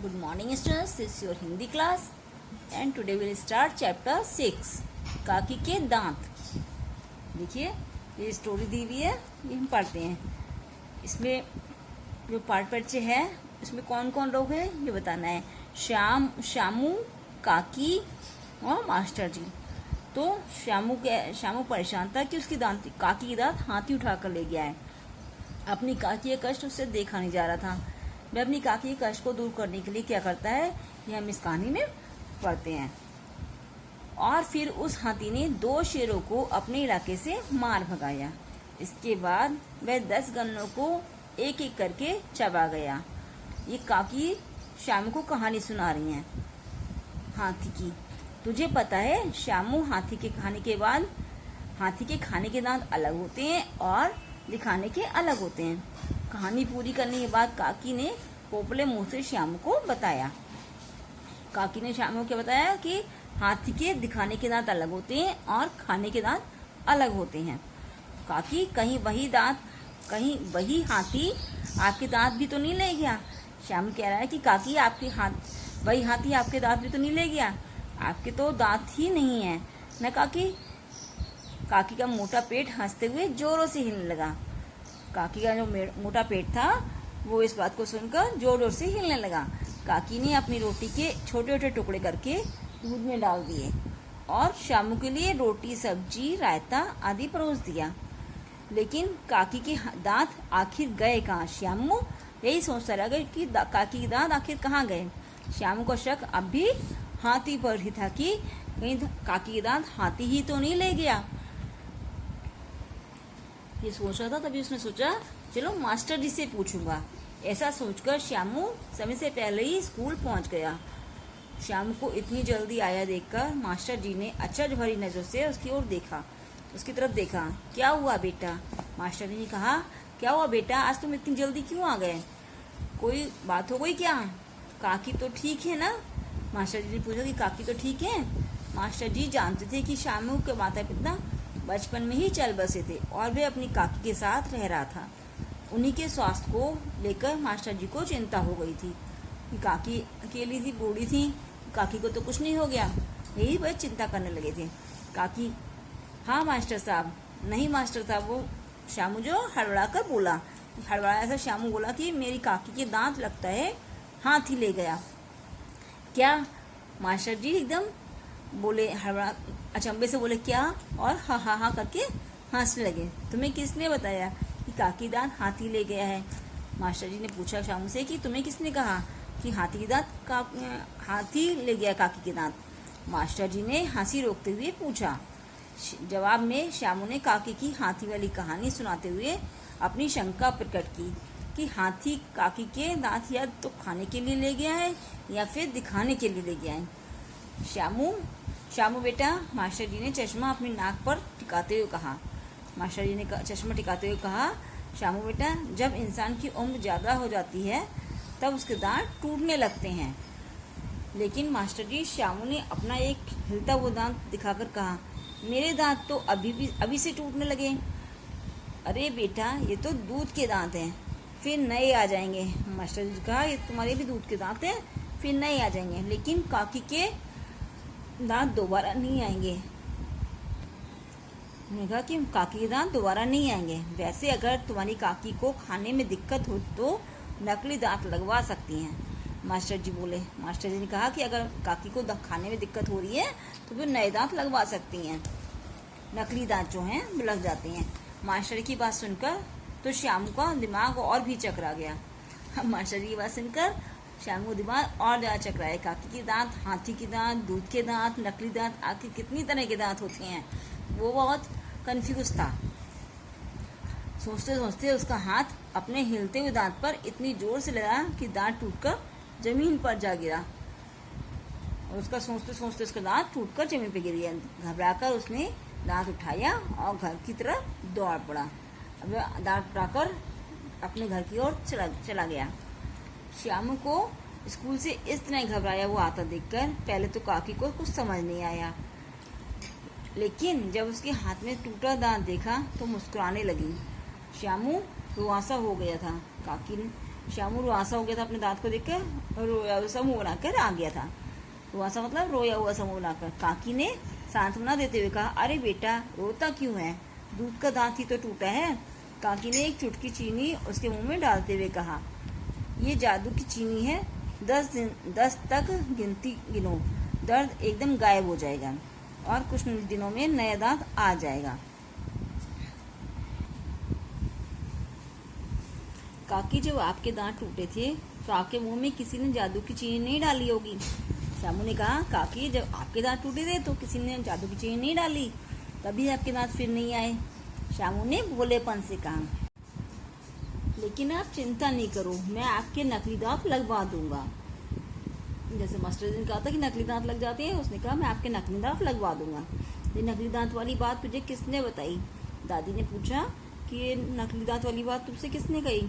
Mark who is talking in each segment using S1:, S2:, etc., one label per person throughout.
S1: Good morning students, this is your Hindi class and today we will start chapter 6 काकी के दांत। देखिए ये स्टोरी दी हुई है, ये हम पढ़ते हैं। इसमें जो पार्ट परिचय है इसमें कौन कौन लोग हैं ये बताना है। श्यामू, काकी और मास्टर जी। तो श्यामू परेशान था कि उसकी काकी के दांत हाथी उठा कर ले गया है। अपनी काकी का कष्ट उससे देखा नहीं जा रहा था। वह अपनी काकी के कष्ट को दूर करने के लिए क्या करता है ये हम इस कहानी में पढ़ते हैं। और फिर उस हाथी ने 2 शेरों को अपने इलाके से मार भगाया। इसके बाद वह 10 गन्नों को एक एक करके चबा गया। ये काकी श्यामू को कहानी सुना रही हैं हाथी की। तुझे पता है श्यामू, हाथी के खाने के दांत अलग होते हैं और दिखाने के अलग होते हैं। कहानी पूरी करने के बाद काकी ने पोपले मुंह से श्यामू को बताया। काकी ने श्यामू को क्या बताया कि हाथी के दिखाने के दांत अलग होते हैं और खाने के दांत अलग होते हैं। काकी कहीं वही हाथी आपके दांत भी तो नहीं ले गया। श्यामू कह रहा है कि काकी वही हाथी आपके दांत भी तो नहीं ले गया। आपके तो दांत ही नहीं है न काकी। काकी का मोटा पेट हंसते हुए जोरों से हिलने लगा। काकी का जो मोटा पेट था वो इस बात को सुनकर जोर जोर से हिलने लगा। काकी ने अपनी रोटी के छोटे छोटे टुकड़े करके दूध में डाल दिए और श्यामू के लिए रोटी, सब्जी, रायता आदि परोस दिया। लेकिन काकी के दांत आखिर गए कहाँ? श्यामू यही सोचता रह गया कि काकी के दांत आखिर कहाँ गए। श्यामू का शक अब भी हाथी पर ही था कि कहीं काकी के दांत हाथी ही तो नहीं ले गया। ये सोच रहा था, तभी उसने सोचा चलो मास्टर जी से पूछूंगा। ऐसा सोचकर श्यामू समय से पहले ही स्कूल पहुंच गया। श्यामू को इतनी जल्दी आया देखकर मास्टर जी ने अचरज भरी नजर से उसकी तरफ देखा। क्या हुआ बेटा? मास्टर जी ने कहा, क्या हुआ बेटा, आज तुम इतनी जल्दी क्यों आ गए? कोई बात हो गई क्या? काकी तो ठीक है ना? मास्टर जी ने पूछा कि काकी तो ठीक है। मास्टर जी जानते थे कि श्यामू के माता पिता बचपन में ही चल बसे थे और वे अपनी काकी के साथ रह रहा था। उन्हीं के स्वास्थ्य को लेकर मास्टर जी को चिंता हो गई थी कि काकी अकेली थी, बूढ़ी थी, काकी को तो कुछ नहीं हो गया। यही वह चिंता करने लगे थे। काकी, हाँ मास्टर साहब। नहीं मास्टर साहब, वो श्यामू जो हड़बड़ाकर बोला। हड़बड़ाया सा श्यामू बोला कि मेरी काकी के दांत लगता है हाथी ले गया। क्या? मास्टर जी एकदम बोले, हड़बड़ा अचंभे से बोले क्या, और हा हा हा करके हंसने लगे। तुम्हें किसने बताया कि काकी दांत हाथी ले गया है? मास्टर जी ने पूछा श्यामू से कि तुम्हें किसने कहा कि हाथी ले गया काकी के दांत? मास्टर जी ने हंसी रोकते हुए पूछा। जवाब में श्यामू ने काकी की हाथी वाली कहानी सुनाते हुए अपनी शंका प्रकट की कि हाथी काकी के दांत या तो खाने के लिए ले गया है या फिर दिखाने के लिए ले गया है। श्यामू बेटा, मास्टर जी ने चश्मा अपनी नाक पर टिकाते हुए कहा। मास्टर जी ने चश्मा टिकाते हुए कहा, श्यामू बेटा, जब इंसान की उम्र ज़्यादा हो जाती है तब उसके दांत टूटने लगते हैं। लेकिन मास्टर जी, श्यामू ने अपना एक हिलता हुआ दांत दिखाकर कहा, मेरे दांत तो अभी से टूटने लगे। अरे बेटा, ये तो दूध के दांत हैं, फिर नए आ जाएंगे। मास्टर जी कहा, ये तुम्हारे भी दूध के दांत हैं, फिर नए आ जाएंगे, लेकिन काकी के दांत दोबारा नहीं आएंगे। उन्होंने कहा कि काकी के दांत दोबारा नहीं आएंगे। वैसे अगर तुम्हारी काकी को खाने में दिक्कत हो तो नकली दांत लगवा सकती हैं, मास्टर जी बोले। मास्टर जी ने कहा कि अगर काकी को खाने में दिक्कत हो रही है तो फिर नए दांत लगवा सकती हैं, नकली दांत जो हैं वो लग जाते हैं। मास्टर की बात सुनकर तो श्यामू का दिमाग और भी चकरा गया। मास्टर जी की बात सुनकर श्यामू का दिमाग और ज़्यादा चकराया। काकी के दांत, हाथी के दांत, दूध के दांत, नकली दांत, आखिर कितनी तरह के दांत होते हैं, वो बहुत कंफ्यूज था। सोचते सोचते उसका हाथ अपने हिलते हुए दांत पर इतनी जोर से लगा कि दांत टूटकर जमीन पर जा गिरा। और उसका सोचते सोचते उसका दांत टूटकर जमीन पर गिर गया। घबराकर उसने दांत उठाया और घर की तरफ दौड़ पड़ा। अब दांत उठाकर अपने घर की ओर चला गया। श्यामू को स्कूल से इस तरह घबराया हुआ आता देखकर पहले तो काकी को कुछ समझ नहीं आया, लेकिन जब उसके हाथ में टूटा दांत देखा तो मुस्कुराने लगी। श्यामू रुआसा हो गया था। काकी श्यामू रुआसा हो गया था अपने दांत को देखकर, रोया हुआ सा मुंह बनाकर आ गया था। रुआसा मतलब रोया हुआ सा मुंह बनाकर। काकी ने सांत्वना देते हुए कहा, अरे बेटा रोता क्यों है, दूध का दांत ही तो टूटा है। काकी ने एक चुटकी चीनी उसके मुंह में डालते हुए कहा, ये जादू की चीनी है, 10 तक गिनती गिनो, दर्द एकदम गायब हो जाएगा और कुछ दिनों में नया दांत आ जाएगा। काकी, जब आपके दांत टूटे थे तो आपके मुंह में किसी ने जादू की चीनी नहीं डाली होगी। श्यामू ने कहा, काकी जब आपके दांत टूटे थे तो किसी ने जादू की चीनी नहीं डाली, तभी आपके दांत फिर नहीं आए। श्यामू ने भोलेपन से कहा, लेकिन आप चिंता नहीं करो, मैं आपके नकली दांत लगवा दूंगा। जैसे मास्टर जी ने कहा था कि नकली दांत लग जाते हैं, उसने कहा मैं आपके नकली दांत लगवा दूंगा। ये नकली दांत वाली बात तुझे किसने बताई? दादी ने पूछा कि ये नकली दांत वाली बात तुमसे किसने कही?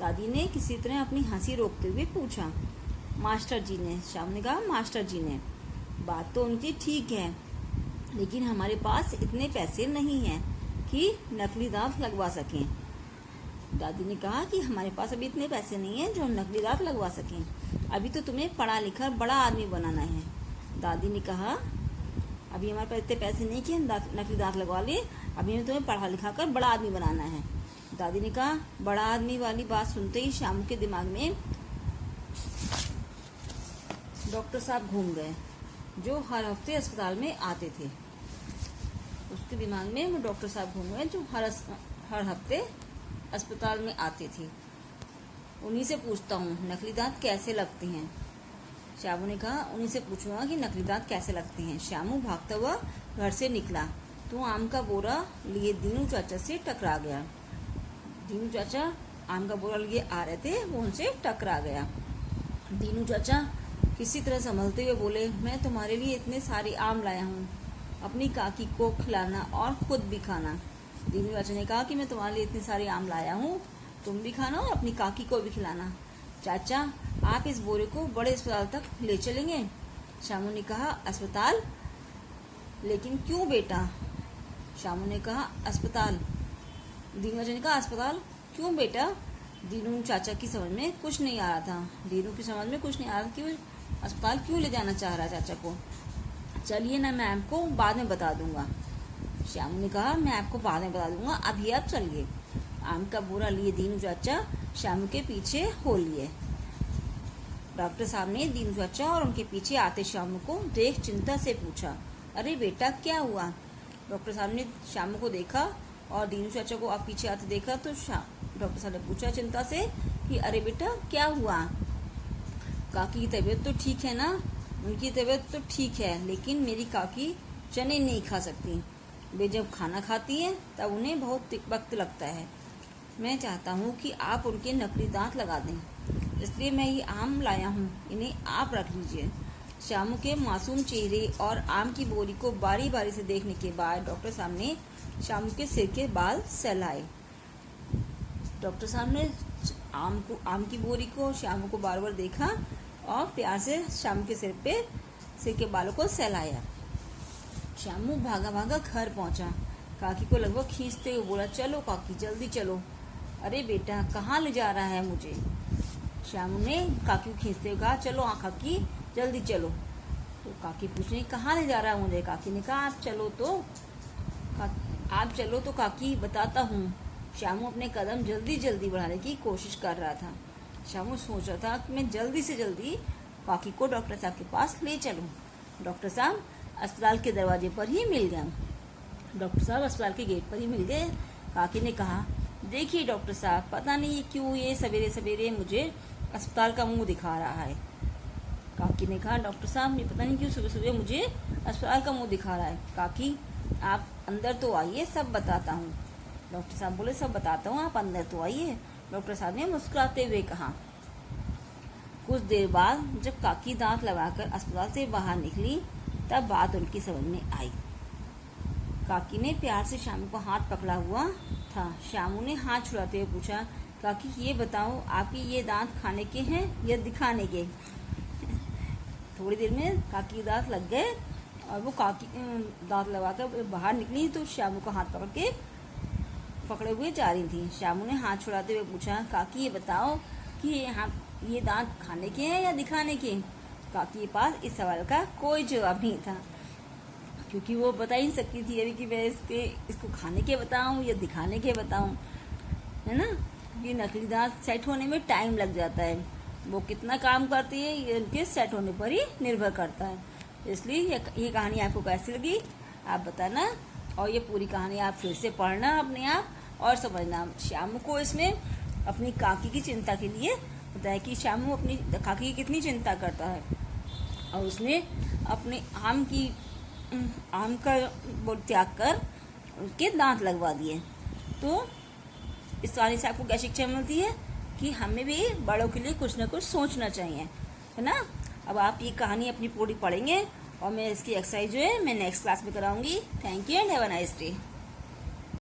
S1: दादी ने किसी तरह अपनी हंसी रोकते हुए पूछा। मास्टर जी ने। श्याम ने कहा, मास्टर जी ने। बात तो उनकी ठीक है, लेकिन हमारे पास इतने पैसे नहीं हैं कि नकली दांत लगवा सकें। दादी ने कहा कि हमारे पास अभी इतने पैसे नहीं हैं जो हम नकली दांत लगवा सकें। अभी तो तुम्हें पढ़ा लिखा बड़ा आदमी बनाना है। दादी ने कहा, अभी हमारे पास इतने पैसे नहीं कि हम नकली दांत लगवा ले, अभी हमें तुम्हें पढ़ा लिखा कर बड़ा आदमी बनाना है। दादी ने कहा। बड़ा आदमी वाली बात सुनते ही श्याम के दिमाग में डॉक्टर साहब घूम गए, जो हर हफ्ते अस्पताल में आते थे। उसके दिमाग में वो डॉक्टर साहब घूम गए जो हर हफ्ते अस्पताल में आते थे। उन्हीं से पूछता हूँ नकली दांत कैसे लगते हैं। श्यामू ने कहा, उन्हीं से पूछूंगा कि नकली दांत कैसे लगते हैं। श्यामू भागता हुआ घर से निकला तो आम का बोरा लिए दीनू चाचा से टकरा गया। दीनू चाचा आम का बोरा लिए आ रहे थे, वो उनसे टकरा गया। दीनू चाचा किसी तरह संभलते हुए बोले, मैं तुम्हारे लिए इतने सारे आम लाया हूँ, अपनी काकी को खिलाना और खुद भी खाना। दीनू चाचा ने कहा कि मैं तुम्हारे लिए इतने सारे आम लाया हूँ, तुम भी खाना और अपनी काकी को भी खिलाना। चाचा, आप इस बोरे को बड़े अस्पताल तक ले चलेंगे? श्यामू ने कहा, अस्पताल? लेकिन क्यों बेटा? श्यामू ने कहा, अस्पताल। दीनू चाचा ने कहा, अस्पताल क्यों बेटा? दीनू चाचा की समझ में कुछ नहीं आ रहा था। दीनू की समझ में कुछ नहीं आ रहा था कि वो अस्पताल क्यों ले जाना चाह रहा है चाचा को। चलिए ना, मैं आपको बाद में बता दूंगा। श्यामू ने कहा, मैं आपको बाद में बता दूंगा, अभी आप चलिए। आम का बोरा लिए दीनू चाचा श्यामू के पीछे हो लिए। डॉक्टर साहब ने दीनू चाचा और उनके पीछे आते श्यामू को देख चिंता से पूछा, अरे बेटा क्या हुआ? डॉक्टर साहब ने श्यामू को देखा और दीनू चाचा को आप पीछे आते देखा तो डॉक्टर साहब ने पूछा चिंता से कि अरे बेटा क्या हुआ? काकी की तबीयत तो ठीक है ना? उनकी तबीयत तो ठीक है, लेकिन मेरी काकी चने नहीं खा सकती। वे जब खाना खाती हैं तब उन्हें बहुत वक्त लगता है। मैं चाहता हूँ कि आप उनके नकली दांत लगा दें, इसलिए मैं ये आम लाया हूँ, इन्हें आप रख लीजिए। श्यामू के मासूम चेहरे और आम की बोरी को बारी बारी से देखने के बाद डॉक्टर साहब ने श्यामू के सिर के बाल सहलाए। डॉक्टर साहब ने आम की बोरी को श्यामू को बार बार देखा और प्यार से श्यामू के सिर के बालों को सहलाया। श्यामू भागा भागा घर पहुंचा। काकी को लगभग खींचते हुए बोला, चलो काकी जल्दी चलो। अरे बेटा कहाँ ले जा रहा है मुझे? श्यामू ने काकी को खींचते हुए कहा, चलो काकी जल्दी चलो। तो काकी पूछने, कहाँ ले जा रहा है मुझे? काकी ने कहा, आप चलो तो काकी बताता हूँ। श्यामू अपने कदम जल्दी जल्दी बढ़ाने की कोशिश कर रहा था। श्यामू सोच रहा था कि मैं जल्दी से जल्दी काकी को डॉक्टर साहब के पास ले चलूं। डॉक्टर साहब अस्पताल के दरवाजे पर ही मिल गया। डॉक्टर साहब अस्पताल के गेट पर ही मिल गए। काकी ने कहा, देखिए डॉक्टर साहब, पता नहीं क्यों ये सवेरे सवेरे मुझे अस्पताल का मुंह दिखा रहा है। काकी ने कहा, डॉक्टर साहब ये पता नहीं क्यों सुबह सुबह मुझे अस्पताल का मुंह दिखा रहा है। काकी आप अंदर तो आइए, सब बताता हूँ। डॉक्टर साहब बोले, सब बताता हूँ, आप अंदर तो आइए। डॉक्टर साहब ने मुस्कुराते हुए कहा। कुछ देर बाद जब काकी दांत लगाकर अस्पताल से बाहर निकली तब बात उनकी समझ में आई। काकी ने प्यार से श्यामू का हाथ पकड़ा हुआ था। श्यामू ने हाथ छुड़ाते हुए पूछा, काकी ये बताओ आपके ये दांत खाने के हैं या दिखाने के? थोड़ी देर में काकी के दांत लग गए और वो काकी दांत लगाकर बाहर निकली तो श्यामू का हाथ पकड़े हुए जा रही थी। श्यामू ने हाथ छुड़ाते हुए पूछा, काकी ये बताओ कि हाँ ये दांत खाने के हैं या दिखाने के। काकी के पास इस सवाल का कोई जवाब नहीं था, क्योंकि वो बता ही नहीं सकती थी अभी कि मैं इसको खाने के बताऊं या दिखाने के बताऊं, है ना। ये नकली दांत सेट होने में टाइम लग जाता है, वो कितना काम करती है ये उनके सेट होने पर ही निर्भर करता है। इसलिए ये कहानी आपको कैसी लगी आप बताना, और ये पूरी कहानी आप फिर से पढ़ना अपने आप और समझना। श्यामू को इसमें अपनी काकी की चिंता के लिए बताया कि श्यामू अपनी काकी की कितनी चिंता करता है, और उसने अपने आम का वो त्याग कर उनके दांत लगवा दिए। तो इस कहानी से आपको क्या शिक्षा मिलती है कि हमें भी बड़ों के लिए कुछ ना कुछ सोचना चाहिए, है ना। अब आप ये कहानी अपनी पूरी पढ़ेंगे और मैं इसकी एक्सरसाइज जो है मैं नेक्स्ट क्लास में कराऊंगी। Thank you and have a nice day.